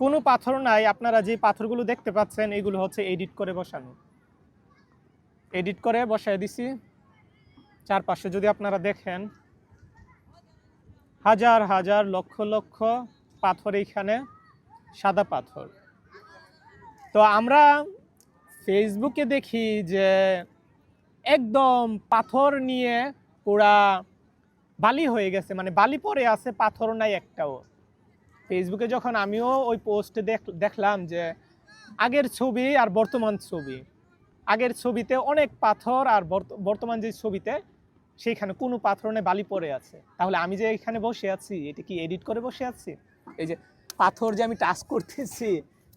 কোনো পাথর নাই। আপনারা যে পাথরগুলো দেখতে পাচ্ছেন এগুলো হচ্ছে এডিট করে বসানো, এডিট করে বসায় দিছি। চারপাশে যদি আপনারা দেখেন হাজার হাজার লক্ষ লক্ষ পাথর, এইখানে সাদা পাথর। তো আমরা ফেসবুকে দেখি যে একদম পাথর নিয়ে পুরা বালি হয়ে গেছে, মানে বালি পড়ে আছে, পাথর নাই একটাও। ফেসবুকে যখন আমিও ওই পোস্টে দেখলাম যে আগের ছবি আর বর্তমান ছবি, আগের ছবিতে অনেক পাথর আর বর্তমান যে ছবিতে সেইখানে কোনো পাথর নেই, বালি পড়ে আছে। তাহলে আমি যে এখানে বসে আছি এটা কি এডিট করে বসে আছি? এই যে পাথর যে আমি টাচ করতেছি,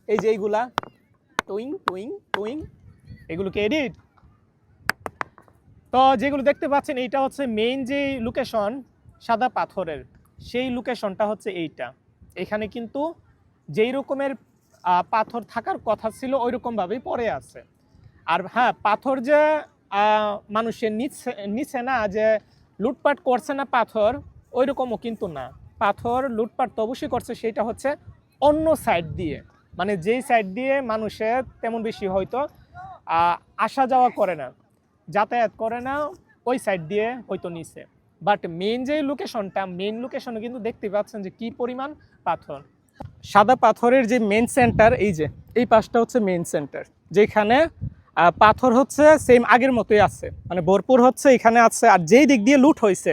এই যে এইগুলা টুইং টুইং টুইং, এগুলো কি এডিট? তো যেগুলো দেখতে পাচ্ছেন এইটা হচ্ছে মেইন যে লোকেশন সাদা পাথরের, সেই লোকেশনটা হচ্ছে এইটা। এখানে কিন্তু যেই রকমের পাথর থাকার কথা ছিল ওই রকমভাবেই পড়ে আছে। আর হ্যাঁ, পাথর যে মানুষের নিচে না, যে লুটপাট করছে না পাথর, ওই রকমও কিন্তু না। পাথর লুটপাট তো অবশ্যই করছে, সেটা হচ্ছে অন্য সাইড দিয়ে, মানে যেই সাইড দিয়ে মানুষের তেমন বেশি হয়তো আসা যাওয়া করে না, যাতায়াত করে না, ওই সাইড দিয়ে হয়তো নিছে। বাট মেইন যে লোকেশনটা, মেইন লোকেশনে কিন্তু দেখতে পাচ্ছেন যে কি পরিমাণ পাথর। সাদা পাথরের যে মেইন সেন্টার, এই যে এই পাশটা হচ্ছে মেইন সেন্টার, যেখানে পাথর হচ্ছে সেম আগের মতোই আছে, মানে ভরপুর হচ্ছে এখানে আছে। আর যেই দিক দিয়ে লুট হয়েছে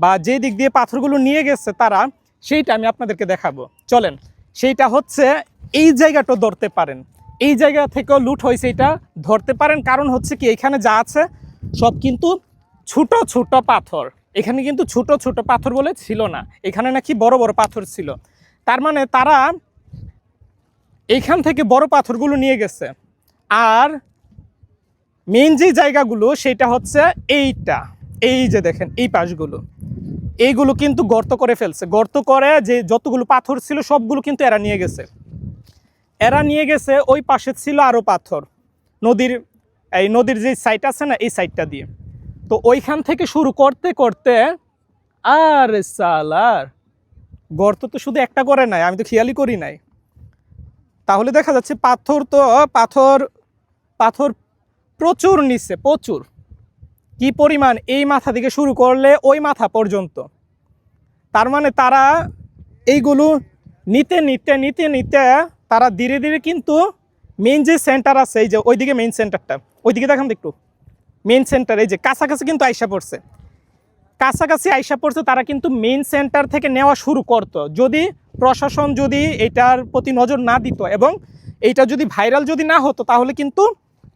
বা যেই দিক দিয়ে পাথরগুলো নিয়ে গেছে তারা, সেইটা আমি আপনাদেরকে দেখাবো, চলেন। সেইটা হচ্ছে এই জায়গাটা ধরতে পারেন, এই জায়গা থেকেও লুট হয়েছে, এটা ধরতে পারেন। কারণ হচ্ছে কি, এখানে যা আছে সব কিন্তু ছোট ছোট পাথর। এখানে কিন্তু ছোট ছোট পাথর বলে ছিল না, এখানে নাকি বড় বড় পাথর ছিল। তার মানে তারা এইখান থেকে বড় পাথরগুলো নিয়ে গেছে। আর মেইন যে জায়গাগুলো সেটা হচ্ছে এইটা, এই যে দেখেন এই পাশগুলো, এইগুলো কিন্তু গর্ত করে ফেলছে। গর্ত করে যে যতগুলো পাথর ছিল সবগুলো কিন্তু এরা নিয়ে গেছে। এরা নিয়ে গেছে ওই পাশে ছিল আরও পাথর, নদীর যে সাইড আছে না, এই সাইডটা দিয়ে। তো ওইখান থেকে শুরু করতে করতে, আর সালার গর্ত তো শুধু একটা করে নাই, আমি তো খেয়ালই করি নাই। তাহলে দেখা যাচ্ছে পাথর তো পাথর প্রচুর নিচ্ছে, প্রচুর। কি পরিমাণ, এই মাথা থেকে শুরু করলে ওই মাথা পর্যন্ত। তার মানে তারা এইগুলো নিতে নিতে নিতে নিতে তারা ধীরে ধীরে কিন্তু মেইন যে সেন্টার আছে, এই যে ওইদিকে মেইন সেন্টারটা, ওইদিকে দেখান একটু, মেইন সেন্টার এই যে কাছাকাছি কিন্তু আইসা পড়ছে, কাছাকাছি আইসা পড়ছে। তারা কিন্তু মেইন সেন্টার থেকে নেওয়া শুরু করতো, যদি প্রশাসন যদি এটার প্রতি নজর না দিত এবং এইটা যদি ভাইরাল যদি না হতো, তাহলে কিন্তু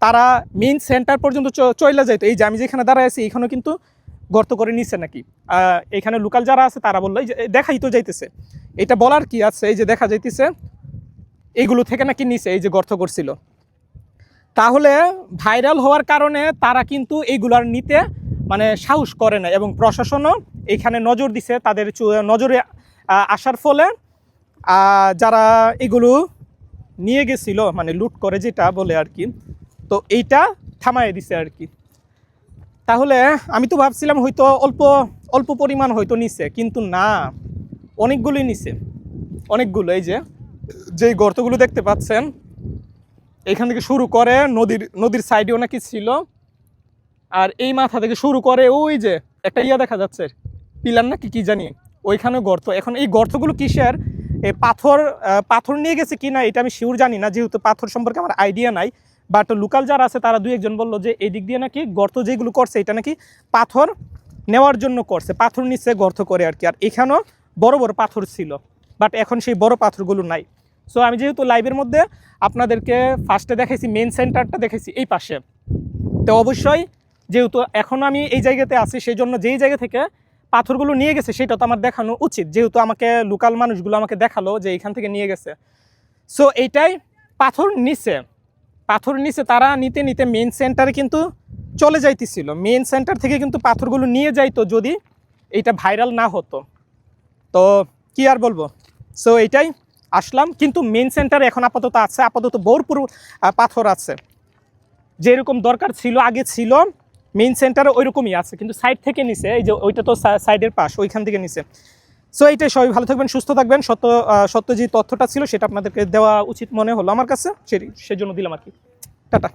তারা মেইন সেন্টার পর্যন্ত চলে যাইতো। এই যে আমি যেখানে দাঁড়ায় আছি, এইখানেও কিন্তু গর্ত করে নিচ্ছে নাকি। এখানে লোকাল যারা আছে তারা বললো, এই যে দেখাই তো যাইতেছে, এটা বলার কি আছে, এই যে দেখা যাইতেছে এইগুলো থেকে নাকি নিচে এই যে গর্ত করছিল। তাহলে ভাইরাল হওয়ার কারণে তারা কিন্তু এইগুলার নিতে মানে সাহস করে না, এবং প্রশাসনও এখানে নজর দিছে। তাদের নজরে আসার ফলে যারা এগুলো নিয়ে গেছিল, মানে লুট করে যেটা বলে আর কি, তো এইটা থামায় দিছে আর কি। তাহলে আমি তো ভাবছিলাম হয়তো অল্প অল্প পরিমাণ হয়তো নিছে, কিন্তু না, অনেকগুলোই নিছে, অনেকগুলো। এই যে যেই গর্তগুলো দেখতে পাচ্ছেন, এখান থেকে শুরু করে নদীর সাইডেও নাকি ছিল। আর এই মাথা থেকে শুরু করে ওই যে একটা দেখা যাচ্ছে, পিলার নাকি কি জানি, ওইখানে গর্ত। এখন এই গর্তগুলো কিসের, পাথর নিয়ে গেছে কিনা এটা আমি শিওর জানি না, যেহেতু পাথর সম্পর্কে আমার আইডিয়া নাই। বাট লোকাল যারা আছে তারা দুই একজন বললো যে এই দিক দিয়ে নাকি গর্ত যেগুলো করছে এটা নাকি পাথর নেওয়ার জন্য করছে, পাথর নিচ্ছে গর্ত করে আর কি। আর এখানেও বড় বড় পাথর ছিল, বাট এখন সেই বড় পাথরগুলো নাই। সো আমি যেহেতু লাইভের মধ্যে আপনাদেরকে ফার্স্টে দেখাইছি মেন সেন্টারটা দেখাইছি এই পাশে, তো অবশ্যই যেহেতু এখন আমি এই জায়গাতে আছি, সেই জন্য যেই জায়গা থেকে পাথরগুলো নিয়ে গেছে সেটা তো আমার দেখানো উচিত, যেহেতু আমাকে লোকাল মানুষগুলো আমাকে দেখালো যে এইখান থেকে নিয়ে গেছে। সো এইটাই পাথর নিচে তারা নিতে নিতে মেন সেন্টারে কিন্তু চলে যাইতেছিল। মেন সেন্টার থেকে কিন্তু পাথরগুলো নিয়ে যাইতো যদি এইটা ভাইরাল না হতো। তো কি আর বলবো, সো এইটাই আসলাম। কিন্তু মেন সেন্টারে এখন আপাতত আছে, আপাতত ভরপুর পাথর আছে, যেরকম দরকার ছিল আগে ছিল মেইন সেন্টারে ওই রকমই আছে, কিন্তু সাইড থেকে নিছে। এই যে ওইটা তো সাইডের পাশ, ওইখান থেকে নিছে। সো এইটাই, সবাই ভালো থাকবেন, সুস্থ থাকবেন। সত্য যে তথ্যটা ছিল সেটা আপনাদেরকে দেওয়া উচিত মনে হলো আমার কাছে, সেজন্য দিলাম আর কি। টাটা।